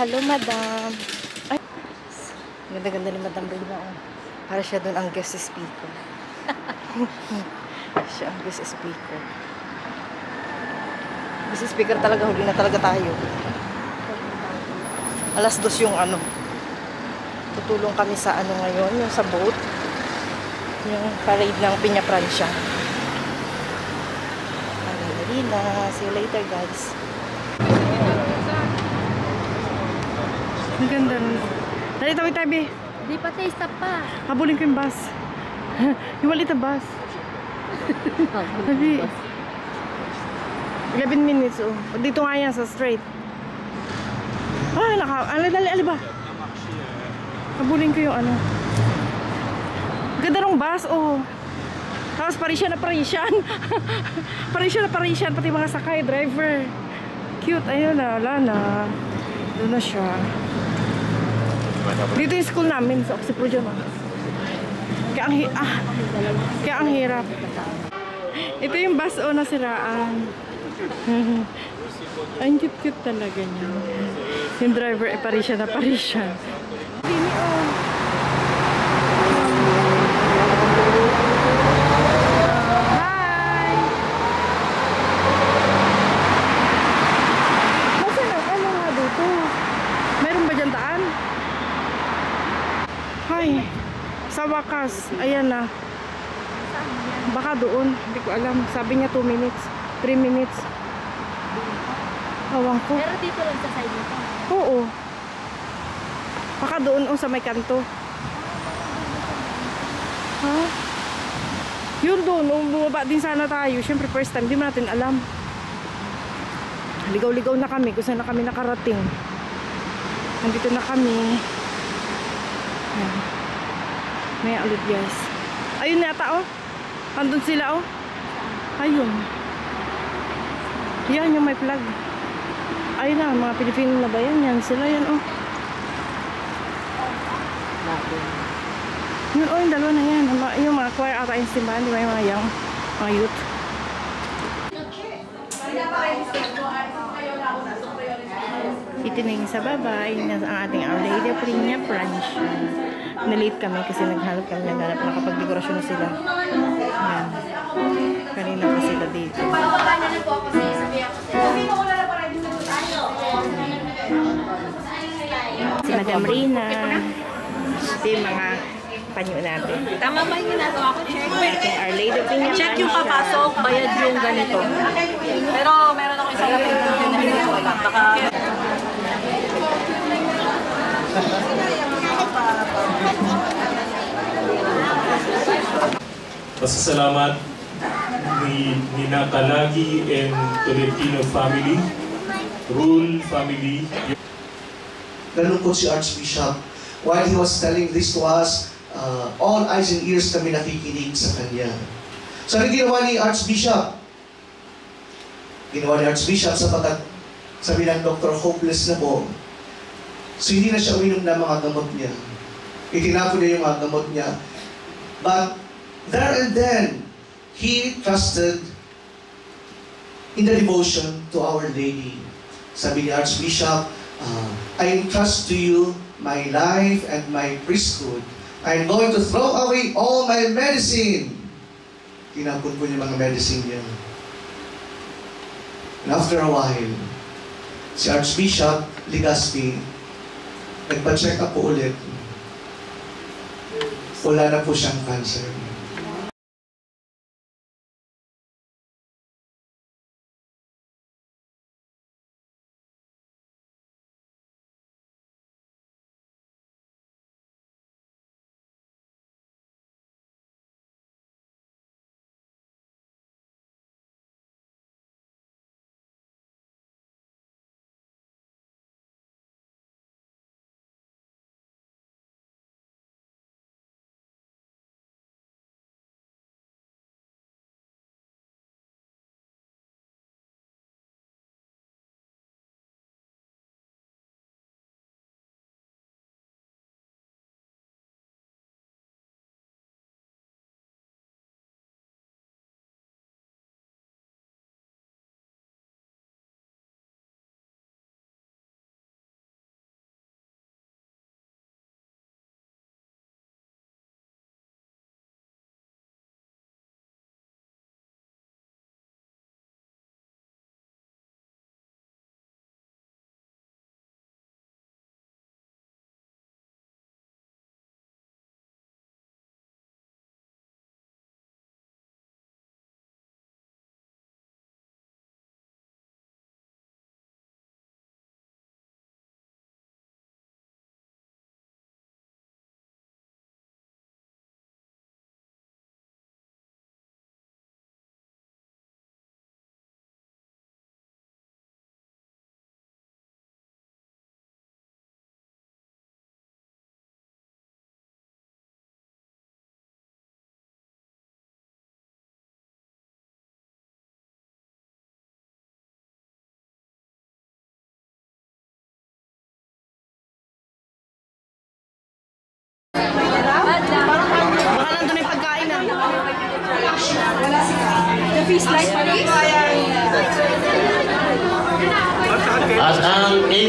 Hello, madam. Ay, ganda-ganda ni Madam Rina. Oh. Para siya doon ang guest speaker. Siya ang guest speaker. Guest speaker talaga, huli na talaga tayo. Alas 2 yung ano. Tutulong kami sa ano ngayon, yung sa boat. Yung parade ng Piña Francia. Marina. See you later, guys. Ang ganda rin. Dali, tabi-tabi. Di pa tayo, stop pa. Habulin ko yung bus. Yung maliit na bus. Dali. 11 minutes, oh. Dito nga yan, sa straight. Dali ba? Habulin ko yung ano. Ganda ng bus, oh. Tapos Parisian na Parisian. Parisian na Parisian, pati mga sakay, driver. Cute, ayun na, wala na. Doon na siya. Dito yung school namin sa Oxyprogen. Kaya ang hirap. Ito yung bus, oh, nasiraan. Ang cute-cute talaga niya. Yung driver, Parisian na Parisian. Dini, oh. Sa wakas, ayan na. Baka doon, hindi ko alam. Sabi niya 2 minutes, 3 minutes. Awang ko. Pero dito lang sa side nito. Oo. Baka doon sa may kanto. Ha? Yun doon, bumaba din sana tayo. Siyempre first time, di mo natin alam. Ligaw-ligaw na kami kung saan na kami nakarating. Nandito na kami. Ayan. May ulit, guys. Ayun yata, oh. Andun sila, oh. Ayun. Yan yung may flag. Ayun na, mga Pilipino na ba yan? Yan sila, yan, oh. Yun, oh, yung dalawa na yan. Yung mga choir ata yung simbahan, di ba? Yung mga young, mga youth. Ito na yung sa baba. Ayun na ang ating Our Lady of Piña Francia. Nalate kami kasi naghanap kami nakapag-dekorasyon na sila. Ayan. Kanina pa sila dito. Si Madam Rina. Ito yung mga panyo natin. Tama ba yung ginagawa ko? Check. Our Lady of Piña Francia. Check yung papasok, bayad yung ganito. Pero meron ako isang lapit na ganito. Baka... Pasasalamat ni Nakalagi and Tolentino family, Rule family. Nalungkot si Archbishop. While he was telling this to us, all eyes and ears kami nakikinig sa kanya. So, ano ginawa ni Archbishop? Ginawa ni Archbishop sapagkat sabi ng doktor, hopeless na po. So, hindi na siya uminom ng mga gamot niya. Itinapon niya yung mga gamot niya. But, there and then, he trusted in the devotion to Our Lady. Sabi ni Archbishop, I entrust to you my life and my priesthood. I'm going to throw away all my medicine. Tinapon po niya mga medicine niya. And after a while, si Archbishop Legaspi, nagpa-check up po ulit. Wala na po siyang cancer.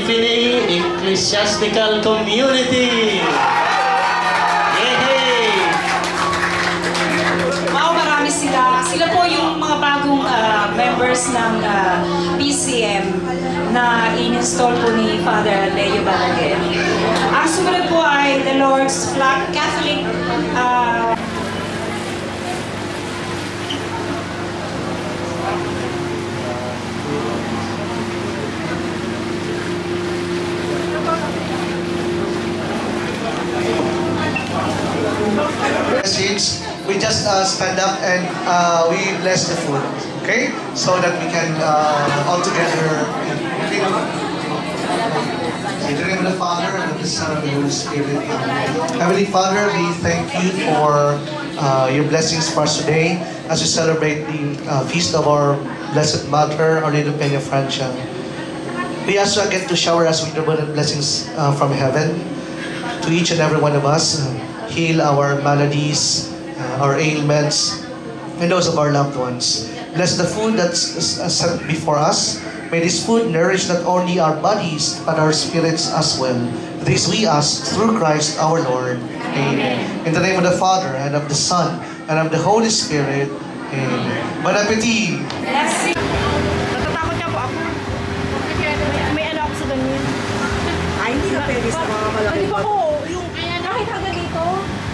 Tiffany Ecclesiastical Community. Yay! Wow, marami sila. Sila po yung mga bagong members ng PCM na in-install po ni Father Leo Balaguer. Ang sumunod po ay the Lord's Flock Catholic message. We just stand up and we bless the food, okay? So that we can all together. In the name of the Father, and of the Son, and of the Holy Spirit. Heavenly Father, we thank you for your blessings for us today as we celebrate the feast of our Blessed Mother, Our Lady of Peña Francia. We ask you again to shower us with your abundant blessings from heaven to each and every one of us. Heal our maladies, our ailments, and those of our loved ones. Bless the food that's set before us. May this food nourish not only our bodies, but our spirits as well. This we ask through Christ our Lord. Amen. In the name of the Father, and of the Son, and of the Holy Spirit. Amen. Bon appetit! Natatakot niya po ako. May ano ako sa ganyan. Ay, hindi ka pwede sa mga malaki. Di ba ko? Yung kahit hanggang dito.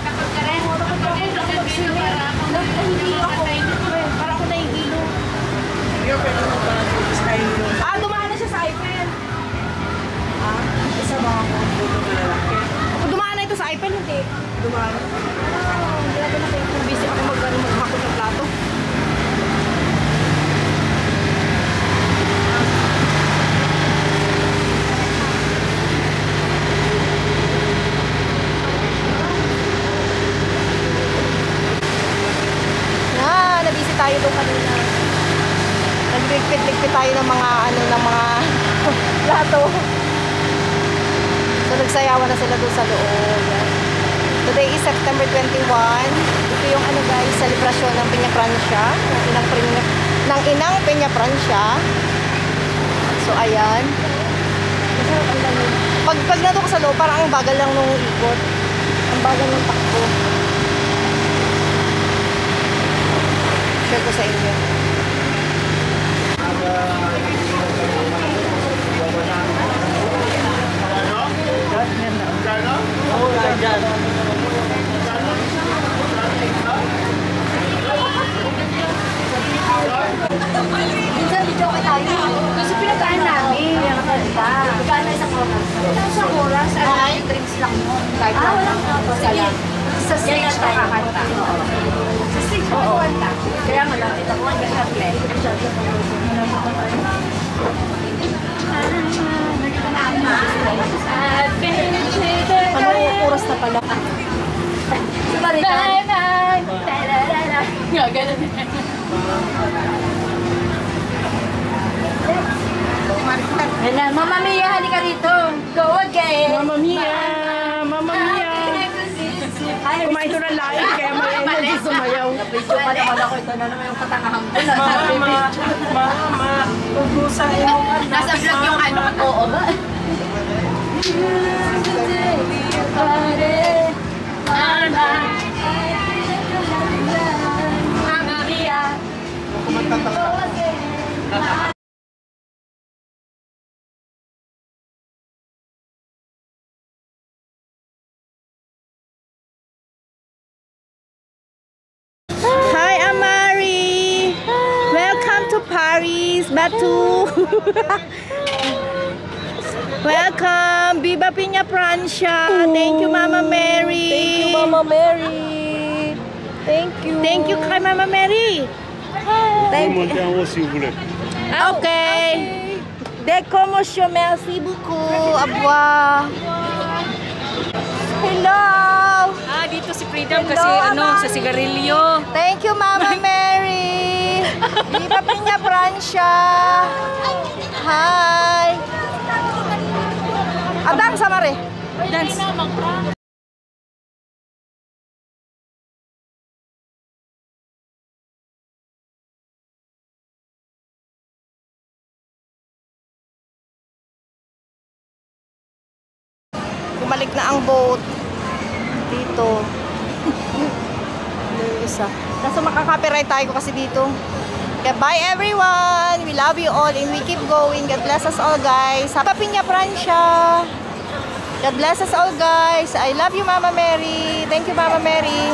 Takot ka rin. Takot ako mag-swimming. Hindi ako. Para ako nahihilo. Dumaan na siya sa Eiffel. Isa mga photo na lalaki. Dumaan na ito sa Eiffel, hindi. Dumaan. Grabe na kayo kung busy ako maghakot ng plato. Nabisi tayo doon kanina. Nagligpit-ligpit tayo ng mga plato. So nagsayawan na sila doon sa loob. Today is September 21. Ito yung guys, celebration ng Peña Francia, ng inang Peña Francia. So ayan. Pag nato ko sa loob, parang ang bagal lang nung ikot. Ang bagal ng takbo. Share ko sa inyo. Minsan video ka tayo. Kasi pinataan namin. Gano'n isang oras? Isang oras? Ano, drinks lang yun. Kahit walang isa lang. Sa stage na kakanta. Sa stage na kakanta. Kaya nga lang, ito ko ang kakanta. Anong oras na pala? Bye-bye! Nga, ganun. Mama Mia, halika rito. Go again. Mama Mia! Mama Mia! Kumain ko ng laing kaya may energy sumayaw. Video pa naman ako. Ito na naman yung katangahan ko. Mama, ubusan yung Nasa vlog yung ano. Oo ba? Mama Mia. Go again. Hi, Amari! Welcome to Paris, Batu! Welcome! Viva Peña Francia! Thank you, Mama Mary! Thank you, Mama Mary. Thank you. Thank you kay Mama Mary! Thank you. Okay! Deko monsieur, merci beaucoup! Abwa! Hello! Dito si Freedom kasi Hello, sa sigarilyo. Thank you, Mama Mary! Viva Peña Francia! Hi! Adang Samare! Dance. Pabalik na ang boat. Dito. Yung isa. Kaso makaka-copyright tayo kasi dito. Okay, bye everyone! We love you all and we keep going. God bless us all, guys. Happy Piña Francia! God bless us all, guys. I love you, Mama Mary. Thank you, Mama Mary.